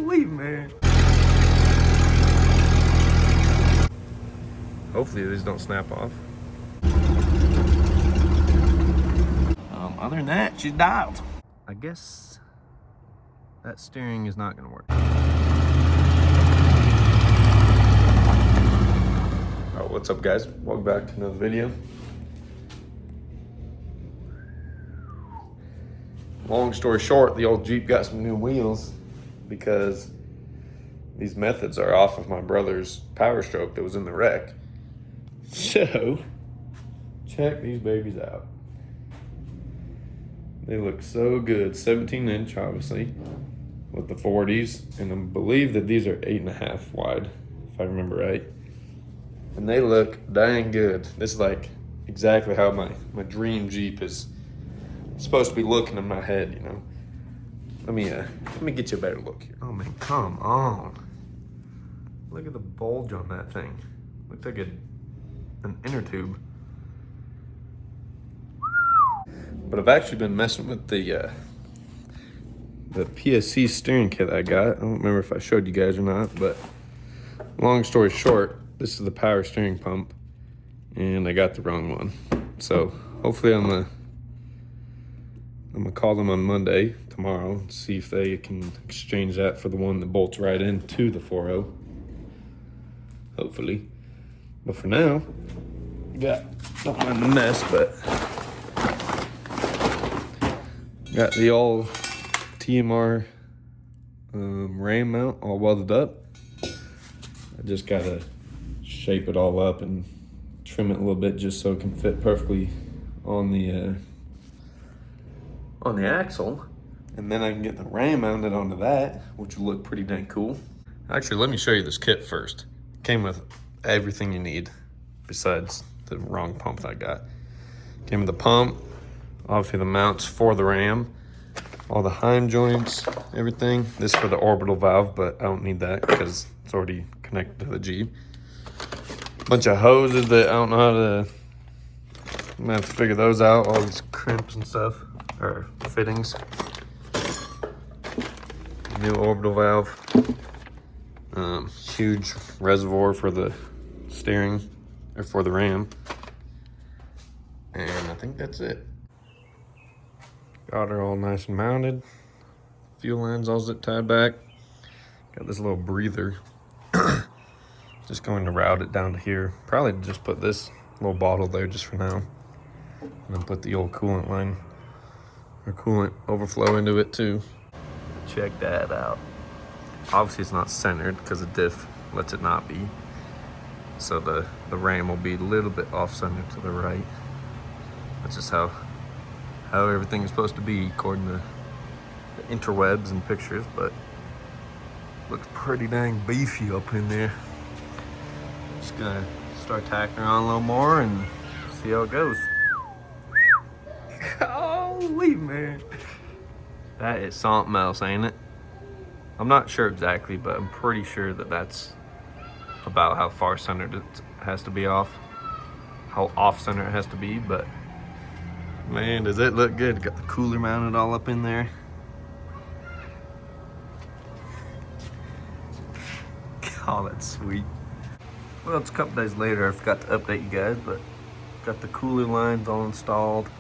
Holy man. Hopefully these don't snap off. Other than that, she's dialed. I guess that steering is not gonna work. Oh, what's up guys? Welcome back to another video. Long story short, the old Jeep got some new wheels because these methods are off of my brother's Power Stroke that was in the wreck. So, check these babies out. They look so good. 17-inch, obviously, with the 40s. And I believe that these are 8.5 wide, if I remember right. And they look dang good. This is like exactly how my dream Jeep is supposed to be looking in my head, you know. Let me get you a better look here. Oh man, come on. Look at the bulge on that thing. Looks like an inner tube. But I've actually been messing with the PSC steering kit I got. I don't remember if I showed you guys or not, but long story short, this is the power steering pump, and I got the wrong one. So hopefully I'm gonna call them on Monday, tomorrow, and see if they can exchange that for the one that bolts right into the 4.0. Hopefully. But for now, got something in the mess, but got the old TMR ram mount all welded up. I just gotta shape it all up and trim it a little bit just so it can fit perfectly on the axle. And then I can get the ram mounted onto that, which will look pretty dang cool. Actually, let me show you this kit first. Came with everything you need besides the wrong pump that I got. Came with the pump, obviously the mounts for the ram, all the Heim joints, everything. This is for the orbital valve, but I don't need that because it's already connected to the Jeep. Bunch of hoses that I don't know how to, I'm gonna have to figure those out, all these crimps and stuff, or fittings. New orbital valve. Huge reservoir for the steering, or for the ram. And I think that's it. Got her all nice and mounted. Fuel lines all zip tied back. Got this little breather. Just going to route it down to here. Probably just put this little bottle there just for now. And then put the old coolant line, or coolant overflow into it too. Check that out. Obviously it's not centered because the diff lets it not be. So the ram will be a little bit off center to the right. That's just how everything is supposed to be according to the interwebs and pictures, but looks pretty dang beefy up in there. Just gonna start tacking on a little more and see how it goes. Holy man. That is something else, ain't it? I'm not sure exactly, but I'm pretty sure that that's about how far centered it has to be off. How off center it has to be, but man, does it look good. Got the cooler mounted all up in there. Oh, that's sweet. Well, it's a couple days later. I forgot to update you guys, but got the cooler lines all installed.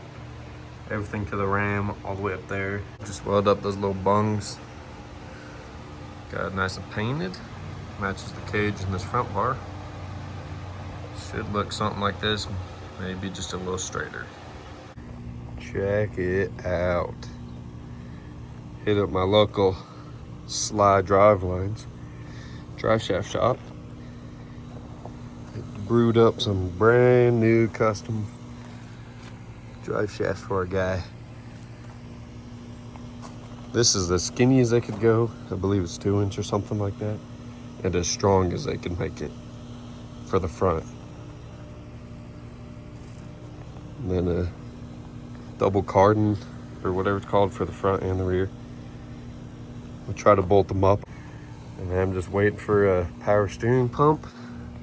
Everything to the ram all the way up there. Just welded up those little bungs. Got it nice and painted. Matches the cage in this front bar. Should look something like this, maybe just a little straighter. Check it out. Hit up my local Sly Drive Shaft shop. Brewed up some brand new custom drive shafts for a guy. This is as skinny as they could go. I believe it's 2-inch or something like that. And as strong as they can make it for the front. And then a double cardan, or whatever it's called, for the front and the rear. We'll try to bolt them up. And I'm just waiting for a power steering pump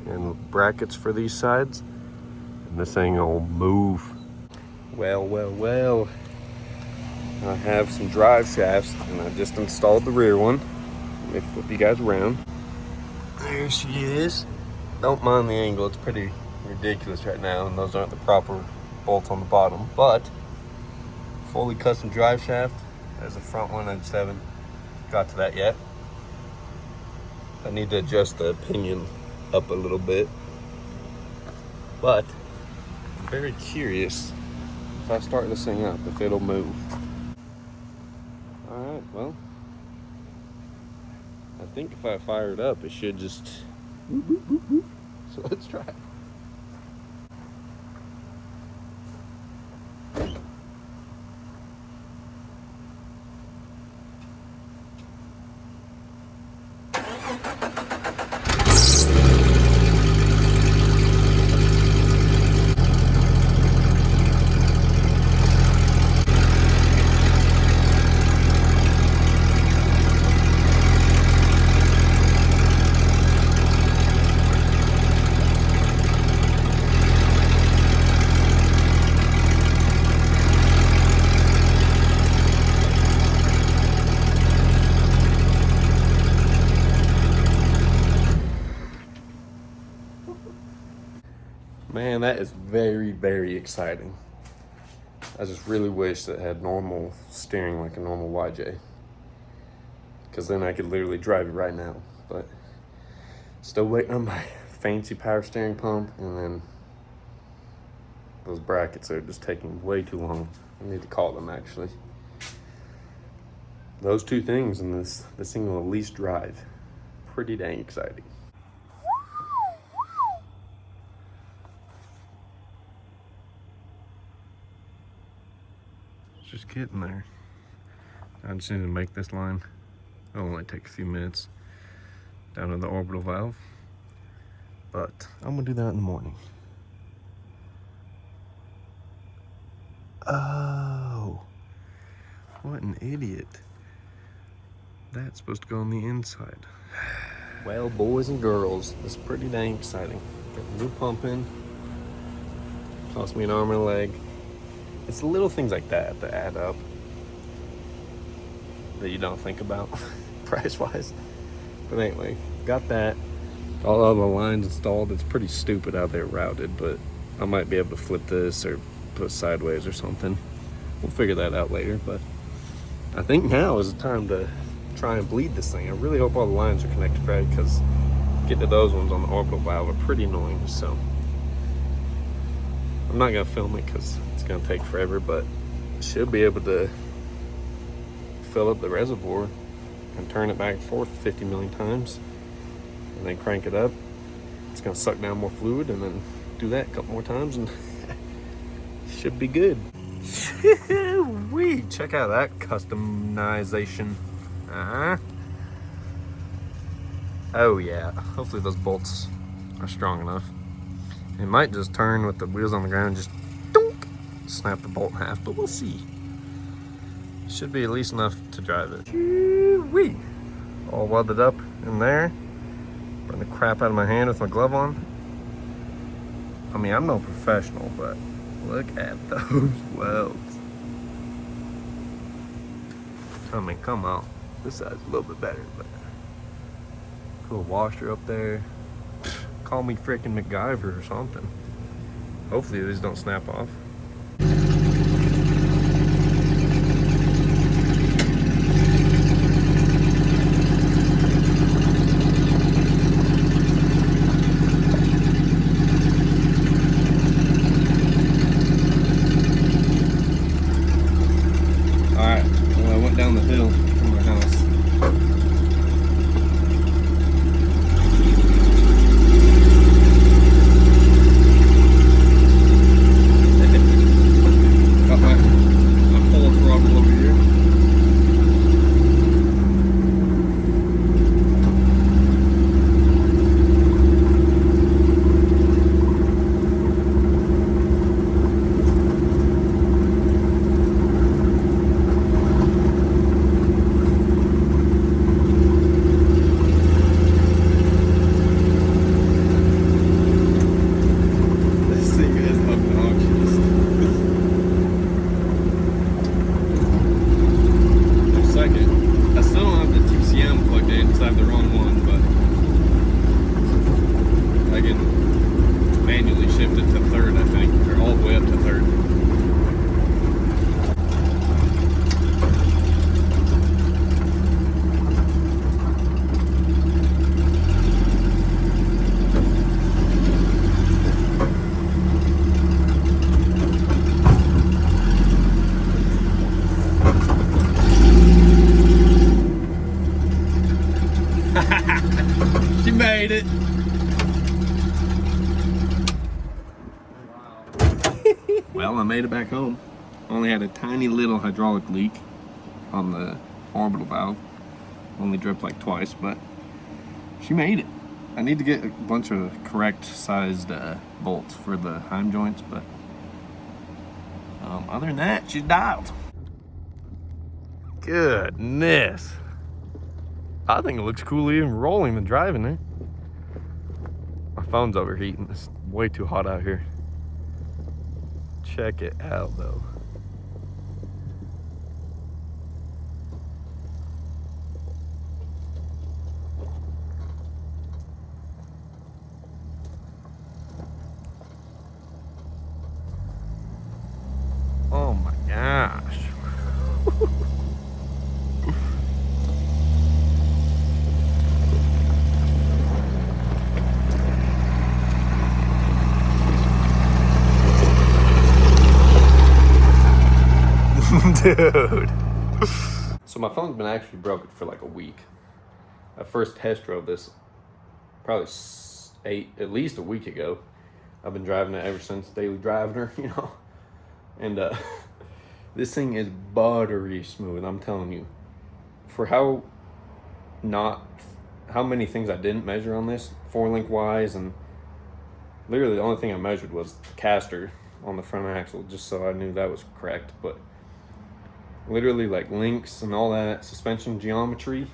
and brackets for these sides. And this thing will move. Well. I have some drive shafts, and I just installed the rear one. Let me flip you guys around. There she is. Don't mind the angle, it's pretty ridiculous right now, and those aren't the proper bolts on the bottom, but fully custom drive shaft. There's the front one. I just haven't got to that yet. I need to adjust the pinion up a little bit, but I'm very curious if I start this thing up, if it'll move. All right, well, I think if I fire it up, it should just whoop, whoop, whoop, whoop. So let's try it. Man, that is very, very exciting. I just really wish that it had normal steering like a normal YJ, because then I could literally drive it right now. But still waiting on my fancy power steering pump, and then those brackets are just taking way too long. I need to call them, actually. Those two things, and this thing will at least drive. Pretty dang exciting. Just getting there. I just need to make this line. It'll only take a few minutes down to the orbital valve, but I'm gonna do that in the morning. Oh, what an idiot. That's supposed to go on the inside. Well, boys and girls, this is pretty dang exciting. Got the new pump in. Cost me an arm and a leg. It's the little things like that that add up that you don't think about price-wise. But anyway, got that. All of the lines installed. It's pretty stupid how they're routed, but I might be able to flip this or put it sideways or something. We'll figure that out later, but I think now is the time to try and bleed this thing. I really hope all the lines are connected right, because getting to those ones on the orbital valve are pretty annoying. So I'm not gonna film it because it's gonna take forever, but should be able to fill up the reservoir and turn it back and forth 50 million times, and then crank it up. It's gonna suck down more fluid, and then do that a couple more times, and should be good. Wee! Check out that customization. Oh yeah. Hopefully those bolts are strong enough. It might just turn with the wheels on the ground, just dunk, snap the bolt in half, but we'll see. Should be at least enough to drive it. Wee! All welded up in there. Burn the crap out of my hand with my glove on. I mean, I'm no professional, but look at those welds. I mean, come on. This side's a little bit better, but put a washer up there. Call me freaking MacGyver or something. Hopefully these don't snap off. Alright, well, I went down the hill from my house. made it back home. Only had a tiny little hydraulic leak on the orbital valve. Only dripped like twice, but she made it. I need to get a bunch of correct sized bolts for the Heim joints, but other than that, she's dialed. Goodness. I think it looks cool even rolling than driving it. My phone's overheating. It's way too hot out here. Check it out though. Oh my gosh. Dude. So my phone's been actually broken for like a week. I first test drove this probably at least a week ago. I've been driving it ever since, daily driving her, you know. And this thing is buttery smooth, I'm telling you. For how many things I didn't measure on this, 4-link wise, and literally the only thing I measured was the caster on the front axle, just so I knew that was correct. But literally like links and all that, suspension geometry,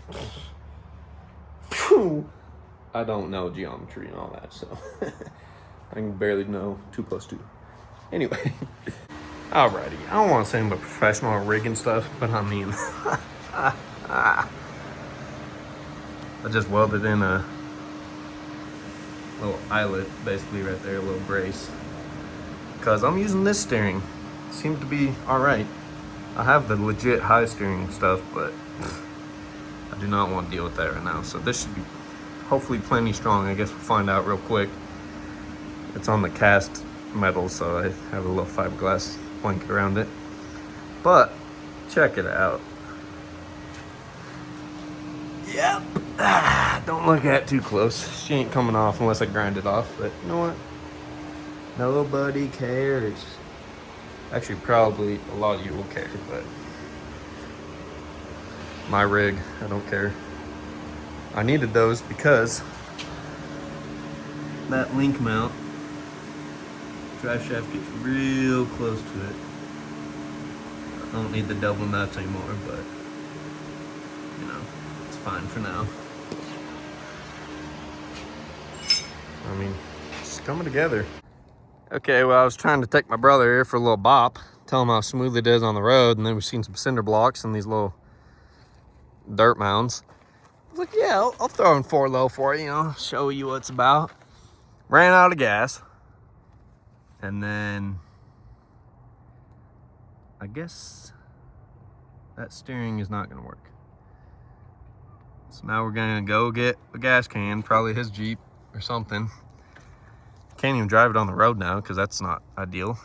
I don't know geometry and all that, so I can barely know 2 + 2. Anyway, alrighty, I don't want to say I'm a professional at rigging stuff, but I mean, I just welded in a little eyelet, basically right there, a little brace, because I'm using this steering. Seems to be alright. I have the legit high steering stuff, but I do not want to deal with that right now. So this should be hopefully plenty strong. I guess we'll find out real quick. It's on the cast metal, so I have a little fiberglass blanket around it. But check it out. Yep. Don't look at it too close. She ain't coming off unless I grind it off, but you know what? Nobody cares. Actually, probably a lot of you will care, but my rig, I don't care. I needed those because that link mount, drive shaft gets real close to it. I don't need the double nuts anymore, but you know, it's fine for now. I mean, it's coming together. Okay, well, I was trying to take my brother here for a little bop, tell him how smooth it is on the road, and then we've seen some cinder blocks and these little dirt mounds. I was like, yeah, I'll throw in 4 low for you, you know, show you what it's about. Ran out of gas. And then I guess that steering is not gonna work. So now we're gonna go get a gas can, probably his Jeep or something. Can't even drive it on the road now because that's not ideal.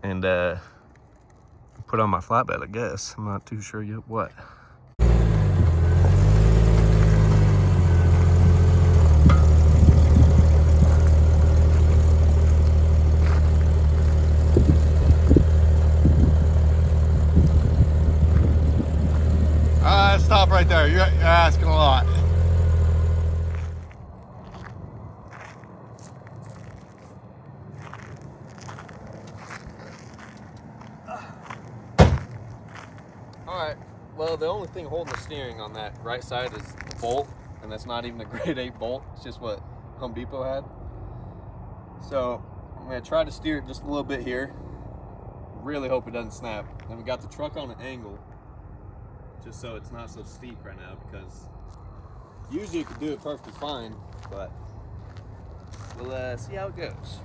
And put on my flatbed, I guess. I'm not too sure yet what. Stop right there. You're asking a lot. Alright, well, the only thing holding the steering on that right side is the bolt, and that's not even a grade 8 bolt. It's just what Home Depot had. So I'm gonna try to steer it just a little bit here. Really hope it doesn't snap. And we got the truck on an angle, just so it's not so steep right now, because usually you could do it perfectly fine, but we'll see how it goes.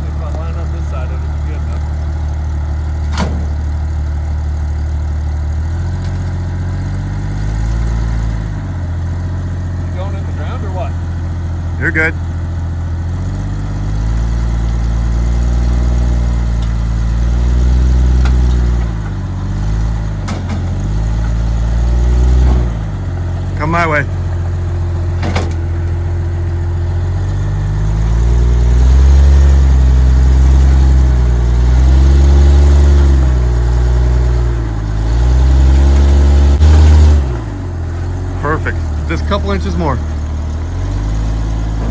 If I line up this side, it'll be good enough. You going in the ground or what? You're good. On my way. Perfect. Just a couple inches more.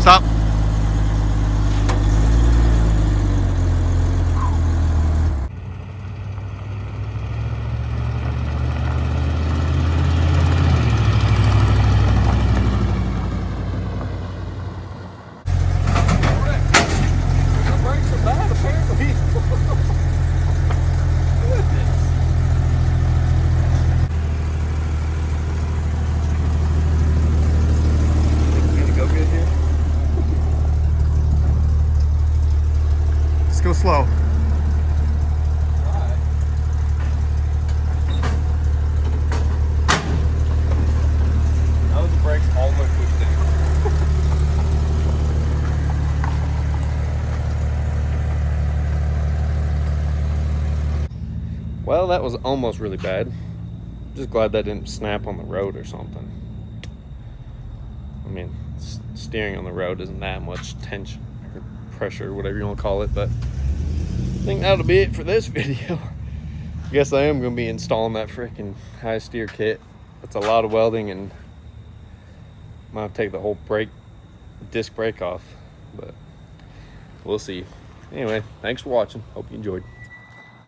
Stop. Let's go slow. Now the brakes all the way pushed down. Well, that was almost really bad. Just glad that didn't snap on the road or something. I mean, steering on the road isn't that much tension or pressure, whatever you want to call it, but I think that'll be it for this video. I guess I am going to be installing that freaking high steer kit. It's a lot of welding, and I might have to take the whole disc brake off, but we'll see. Anyway, thanks for watching. Hope you enjoyed.